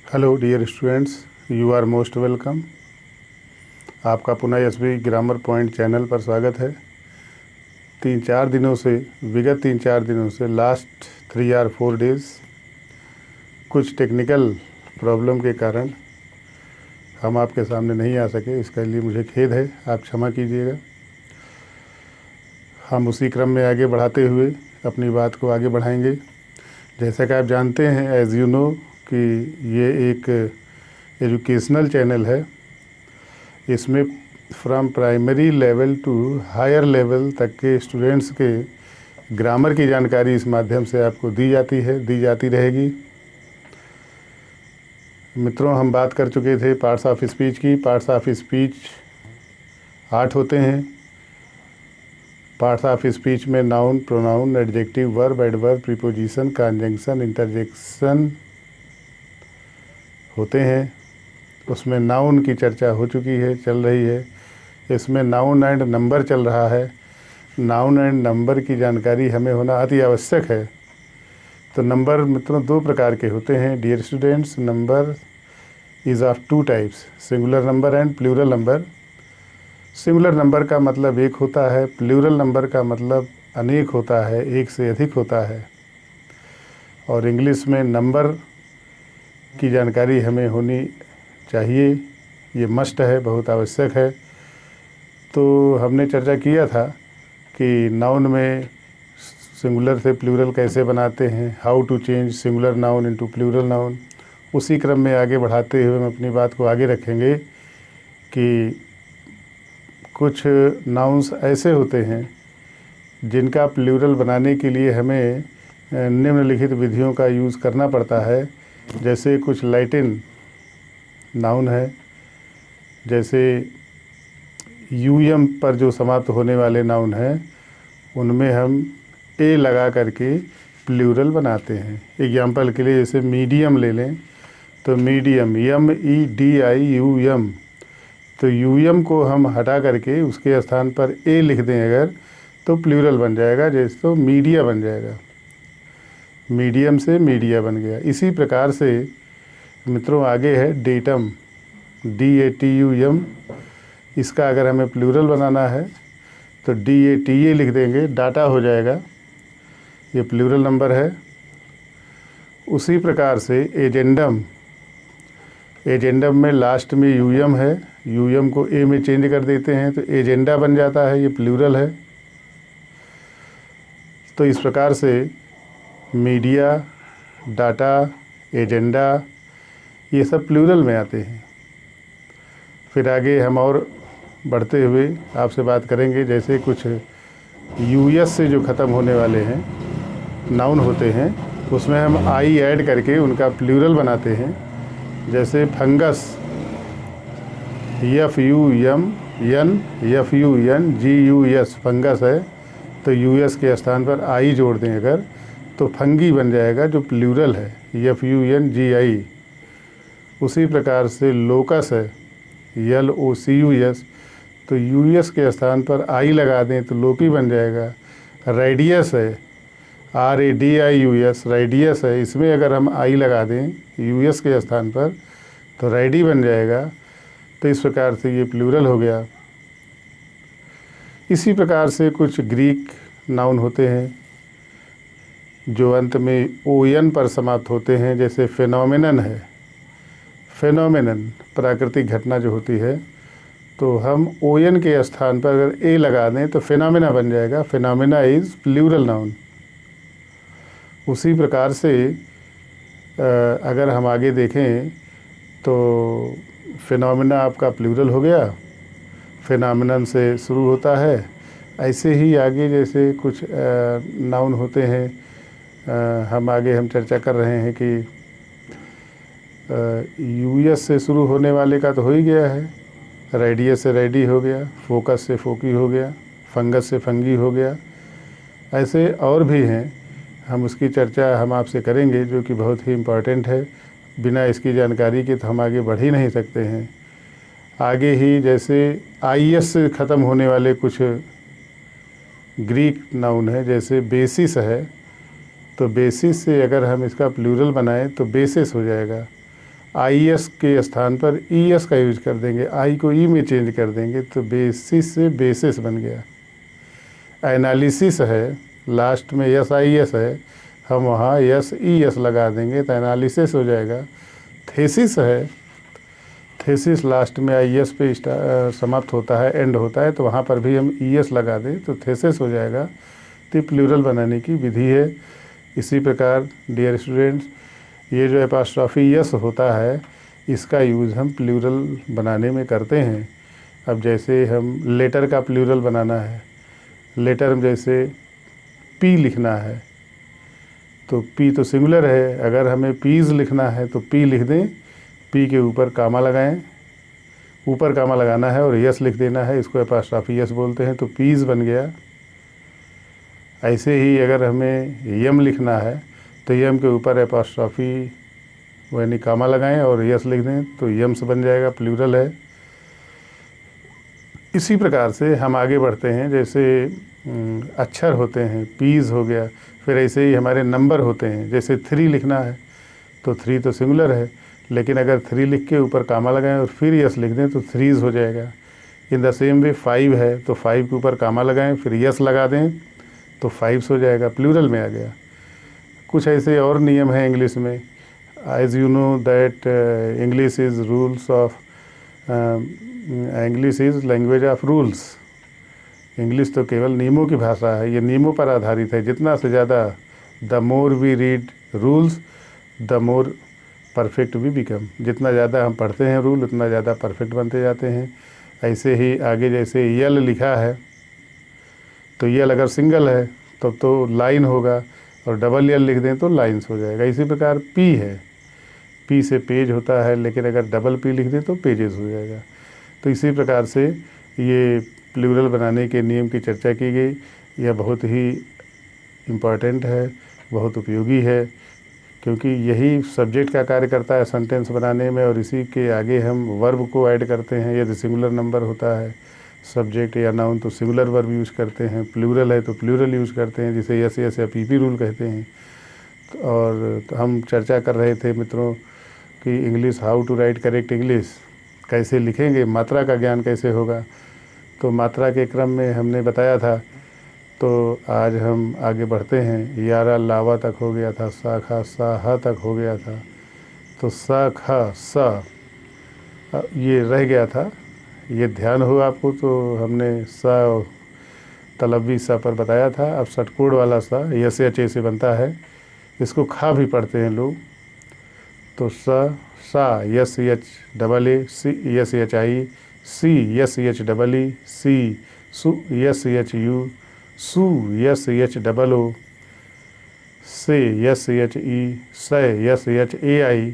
Hello dear students, you are most welcome. आपका पुनः SB grammar point channel पर स्वागत है। विगत तीन चार दिनों से लास्ट 3 or 4 डेज़ कुछ टेक्निकल प्रॉब्लम के कारण हम आपके सामने नहीं आ सके। इसके लिए मुझे खेद है, आप क्षमा कीजिएगा। हम उसी क्रम में आगे बढ़ाते हुए अपनी बात को आगे बढ़ाएंगे। जैसा कि आप जानते हैं, एज़ यू नो, कि ये एक एजुकेशनल चैनल है। इसमें from primary level to higher level तक के स्टूडेंट्स के ग्रामर की जानकारी इस माध्यम से आपको दी जाती रहेगी। मित्रों, हम बात कर चुके थे पार्ट्स ऑफ स्पीच की। पार्ट्स ऑफ स्पीच 8 होते हैं। पार्ट्स ऑफ स्पीच में noun, pronoun, adjective, verb, adverb, preposition, conjunction, interjection होते हैं। उसमें नाउन की चर्चा हो चुकी है, चल रही है। इसमें नाउन एंड नंबर चल रहा है। नाउन एंड नंबर की जानकारी हमें होना अति आवश्यक है। तो नंबर मित्रों 2 प्रकार के होते हैं dear students. Number is of 2 types, singular number and plural number. Singular number का मतलब एक होता है, प्लूरल नंबर का मतलब अनेक होता है, एक से अधिक होता है। और इंग्लिश में नंबर की जानकारी हमें होनी चाहिए, ये मस्ट है, बहुत आवश्यक है। तो हमने चर्चा किया था कि नाउन में सिंगुलर से प्लूरल कैसे बनाते हैं, how to change singular noun into plural noun. उसी क्रम में आगे बढ़ाते हुए हम अपनी बात को आगे रखेंगे कि कुछ नाउन्स ऐसे होते हैं जिनका प्लूरल बनाने के लिए हमें निम्नलिखित विधियों का यूज़ करना पड़ता है। जैसे कुछ लैटिन नाउन है, जैसे यूएम पर जो समाप्त होने वाले नाउन हैं, उनमें हम ए लगा करके प्लूरल बनाते हैं। एग्जाम्पल के लिए जैसे मीडियम ले लें, तो मीडियम, MEDIUM, तो यूएम को हम हटा करके उसके स्थान पर ए लिख दें अगर, तो प्लूरल बन जाएगा। जैसे तो मीडिया बन जाएगा, मीडियम से मीडिया बन गया। इसी प्रकार से मित्रों आगे है डेटम, DATUM। इसका अगर हमें प्लूरल बनाना है तो DATA लिख देंगे, डाटा हो जाएगा, ये प्लूरल नंबर है। उसी प्रकार से एजेंडम, एजेंडम में लास्ट में यूएम है, यूएम को ए में चेंज कर देते हैं तो एजेंडा बन जाता है, ये प्लूरल है। तो इस प्रकार से मीडिया, डाटा, एजेंडा, ये सब प्लूरल में आते हैं। फिर आगे हम और बढ़ते हुए आपसे बात करेंगे, जैसे कुछ US से जो ख़त्म होने वाले हैं नाउन होते हैं, उसमें हम आई ऐड करके उनका प्लूरल बनाते हैं। जैसे फंगस, FUNGUS, फंगस है, तो US के स्थान पर आई जोड़ दें अगर, तो फंगी बन जाएगा, जो प्लूरल है, FUNGI। उसी प्रकार से लोकस है, LOCUS, तो US के स्थान पर आई लगा दें तो लोकी बन जाएगा। रेडियस है, RADIUS, रेडियस है, इसमें अगर हम आई लगा दें US के स्थान पर तो रेडी बन जाएगा। तो इस प्रकार से ये प्लूरल हो गया। इसी प्रकार से कुछ ग्रीक नाउन होते हैं जो अंत में ON पर समाप्त होते हैं। जैसे फेनोमेनन है, फेनोमेनन प्राकृतिक घटना जो होती है, तो हम ON के स्थान पर अगर ए लगा दें तो फेनोमेना बन जाएगा। Phenomena is plural noun. उसी प्रकार से अगर हम आगे देखें तो फेनोमेना आपका प्लूरल हो गया, फेनोमेनन से शुरू होता है। ऐसे ही आगे जैसे कुछ नाउन होते हैं, हम आगे चर्चा कर रहे हैं कि US से शुरू होने वाले का तो हो ही गया है, रेडियस से रेडी हो गया, फोकस से फोकी हो गया, फंगस से फंगी हो गया। ऐसे और भी हैं, हम उसकी चर्चा हम आपसे करेंगे, जो कि बहुत ही इम्पॉर्टेंट है। बिना इसकी जानकारी के तो हम आगे बढ़ ही नहीं सकते हैं। आगे ही जैसे IS से ख़त्म होने वाले कुछ ग्रीक नाउन है, जैसे बेसिस है, तो बेसिस से अगर हम इसका प्लूरल बनाएं तो बेसिस हो जाएगा। IS के स्थान पर ES का यूज कर देंगे, I को E में चेंज कर देंगे, तो बेसिस से बेसिस बन गया। एनालिसिस है, लास्ट में SIS है, हम वहाँ SES लगा देंगे तो एनालिसिस हो जाएगा। थेसिस है, थेसिस लास्ट में IS पे समाप्त होता है, एंड होता है, तो वहाँ पर भी हम ES लगा दें तो थेसिस हो जाएगा। तो प्लूरल बनाने की विधि है। इसी प्रकार डियर स्टूडेंट्स, ये जो एपॉस्ट्रॉफी यस होता है, इसका यूज़ हम प्लूरल बनाने में करते हैं। अब जैसे हम लेटर का प्लूरल बनाना है, लेटर में जैसे P लिखना है, तो P तो सिंगुलर है, अगर हमें पीज़ लिखना है तो P लिख दें, P के ऊपर कामा लगाएं, ऊपर कामा लगाना है और यस लिख देना है, इसको एपॉस्ट्रॉफी यस बोलते हैं, तो पीज़ बन गया। ऐसे ही अगर हमें यम लिखना है तो यम के ऊपर एपॉस्ट्रॉफी यानी कामा लगाएं और यस लिख दें तो यम्स बन जाएगा, प्लूरल है। इसी प्रकार से हम आगे बढ़ते हैं, जैसे अक्षर होते हैं, पीज़ हो गया, फिर ऐसे ही हमारे नंबर होते हैं। जैसे 3 लिखना है तो 3 तो सिंगुलर है, लेकिन अगर 3 लिख के ऊपर कामा लगाएं और फिर यस लिख दें तो थ्रीज़ हो जाएगा। इन द सेम वे 5 है तो 5 के ऊपर कामा लगाएं फिर यस लगा दें तो 5 हो जाएगा, प्लूरल में आ गया। कुछ ऐसे और नियम हैं इंग्लिश में। As you know that English is rules of English is language of rules. English तो केवल नियमों की भाषा है, ये नियमों पर आधारित है। जितना से ज़्यादा the more we read rules the more perfect we become. जितना ज़्यादा हम पढ़ते हैं रूल, उतना ज़्यादा परफेक्ट बनते जाते हैं। ऐसे ही आगे जैसे यल लिखा है तो यल अगर सिंगल है तब तो लाइन होगा, और डबल यल लिख दें तो लाइन्स हो जाएगा। इसी प्रकार P है, P से पेज होता है, लेकिन अगर डबल P लिख दें तो पेजेस हो जाएगा। तो इसी प्रकार से ये प्लूरल बनाने के नियम की चर्चा की गई। यह बहुत ही इम्पॉर्टेंट है, बहुत उपयोगी है, क्योंकि यही सब्जेक्ट का कार्य करता है सेंटेंस बनाने में, और इसी के आगे हम वर्ब को ऐड करते हैं। यदि सिंगुलर नंबर होता है, सब्जेक्ट या नाउन, तो सिंगुलर वर्ब यूज़ करते हैं, प्लूरल है तो प्लूरल यूज़ करते हैं, जिसे यस यस या PP रूल कहते हैं। और तो हम चर्चा कर रहे थे मित्रों कि English, how to write correct English, कैसे लिखेंगे, मात्रा का ज्ञान कैसे होगा। तो मात्रा के क्रम में हमने बताया था, तो आज हम आगे बढ़ते हैं। यारा लावा तक हो गया था, सा खा सा हा तक हो गया था, तो सा खा सा ये रह गया था। ये ध्यान हो आपको, तो हमने सा तलबी सा पर बताया था। अब षटकोण वाला सा यस एच ए से बनता है, इसको खा भी पढ़ते हैं लोग। तो सा यस एच डबल ए, सी यस एच आई, सी यस एच डबल ई, सी सु यस एच यू, सु यस एच डबल ओ, से यस एच ई, से यस एच ए आई,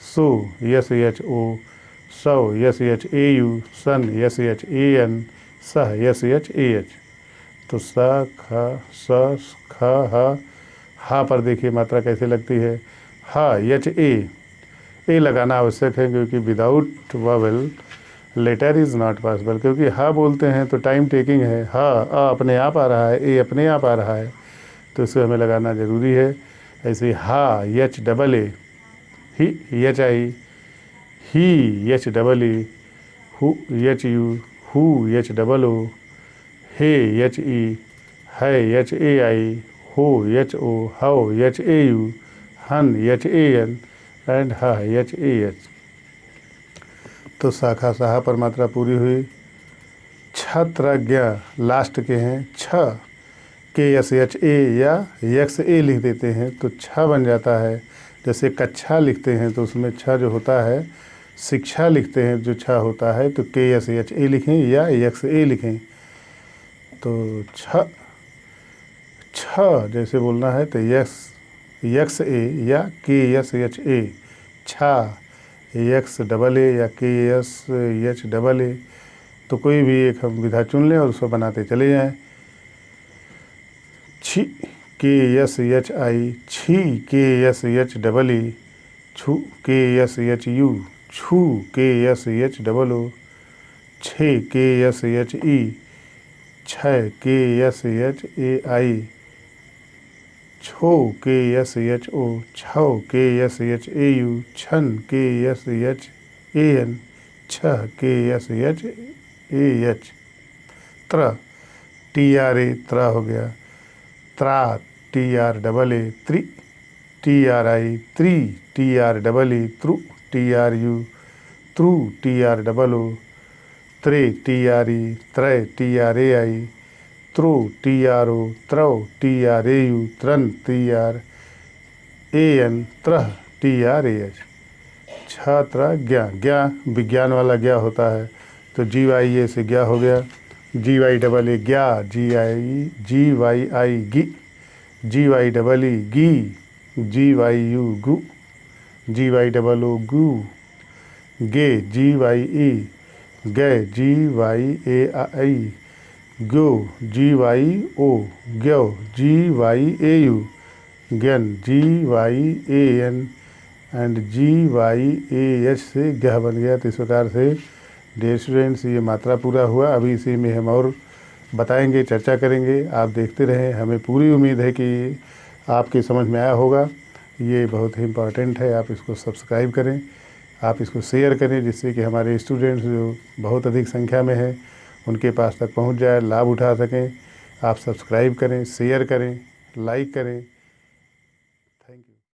सो यस एच ओ, सौ यस एच ए यू, सन यस एच ए एन, सह यस एच ए एच। तो सा खा स खा हा पर देखिए मात्रा कैसे लगती है। हा एच ए लगाना आवश्यक है, क्योंकि without vowel letter is not possible. क्योंकि हा बोलते हैं तो टाइम टेकिंग है, हा अपने आप आ रहा है, ए अपने आप आ रहा है, तो इसे हमें लगाना ज़रूरी है। ऐसे हा एच डबल ए, ही एच आई, ही एच डबल ई, हु एच यू, हु एच डबल ओ, हे एच ई, है एच ए आई, हो एच ओ, हाउ एच ए यू, हन एच ए एन, एंड हा एच ए एच। तो शाखा साहा पर मात्रा पूरी हुई। छत्रज्ञ लास्ट के हैं, छ के एस एच ए या एक्स ए लिख देते हैं तो छ बन जाता है। जैसे कक्षा लिखते हैं तो उसमें छ जो होता है, शिक्षा लिखते हैं जो छ होता है, तो के एस एच ए लिखें या एक्स ए लिखें। तो छ जैसे बोलना है तो एक्स ए या के एस एच ए, छा एक्स डबल ए या के एस एच डबल ए। तो कोई भी एक हम विधा चुन लें और उसको बनाते चले जाएं। छी के एस एच आई, छी के एस एच डबल ई, छू के एस एच यू, छू के एस एच डबल ओ, छे के एस एच ई, छ के एस एच ए आई, छो KSHO छौ KSHAU छन KSHAN छह KSHAH त्र TRA त्र हो गया त्रा TRAA त्रि TRI त्रि TRAAत्रु TRU त्रू TROO त्रे TRE त्रै TRAI throw TRO त्रौ TRAU त्रन TRAN त्रह TRAH छात्र ज्ञा ज्ञा विज्ञान वाला ज्ञा होता है तो GYA से ज्ञा हो गया GYAA ज्ञा GYI गी GYEE गी GYU गु GYOO गु गे GYE गे GYAI ग्यो GYO ग्यो GYAU ज्ञान GYAN एंड GYAH से गह बन गया। तो इस प्रकार से डियर स्टूडेंट्स ये मात्रा पूरा हुआ। अभी इसी में हम और बताएंगे, चर्चा करेंगे, आप देखते रहें। हमें पूरी उम्मीद है कि आपके समझ में आया होगा। ये बहुत ही इम्पॉर्टेंट है, आप इसको सब्सक्राइब करें, आप इसको शेयर करें, जिससे कि हमारे स्टूडेंट्स जो बहुत अधिक संख्या में हैं उनके पास तक पहुंच जाए, लाभ उठा सकें। आप सब्सक्राइब करें, शेयर करें, लाइक करें।